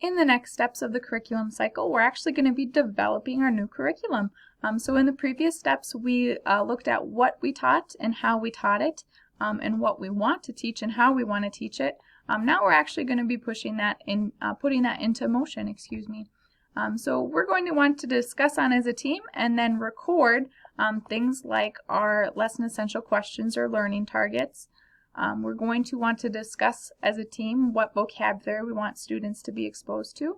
In the next steps of the curriculum cycle, we're actually going to be developing our new curriculum. So in the previous steps, we looked at what we taught and how we taught it, and what we want to teach and how we want to teach it. Now we're actually going to be putting that into motion, so we're going to want to discuss on as a team and then record things like our lesson essential questions or learning targets. We're going to want to discuss as a team what vocabulary we want students to be exposed to.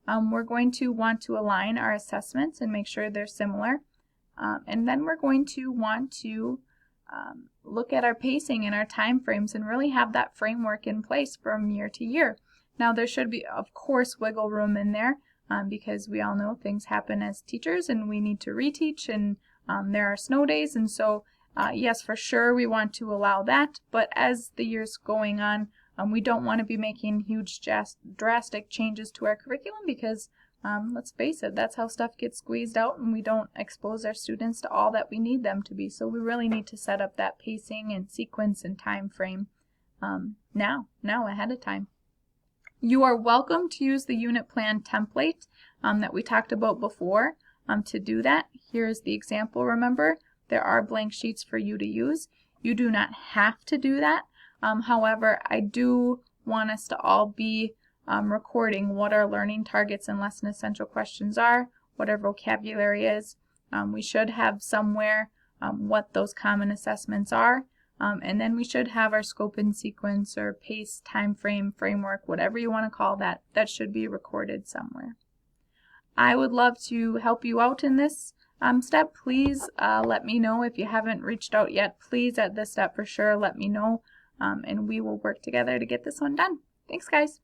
We're going to want to align our assessments and make sure they're similar. And then we're going to want to look at our pacing and our time frames and really have that framework in place from year to year. Now there should be, of course, wiggle room in there because we all know things happen as teachers and we need to reteach, and there are snow days, and so yes, for sure we want to allow that, but as the year's going on, we don't want to be making huge drastic changes to our curriculum because let's face it, that's how stuff gets squeezed out and we don't expose our students to all that we need them to be. So we really need to set up that pacing and sequence and time frame now ahead of time. You are welcome to use the unit plan template that we talked about before to do that. Here's the example, remember. There are blank sheets for you to use. You do not have to do that. However, I do want us to all be recording what our learning targets and lesson essential questions are, what our vocabulary is. We should have somewhere what those common assessments are. And then we should have our scope and sequence or pace, time frame, framework, whatever you want to call that. That should be recorded somewhere. I would love to help you out in this step. Please let me know if you haven't reached out yet. Please at this step for sure let me know, and we will work together to get this one done. Thanks, guys.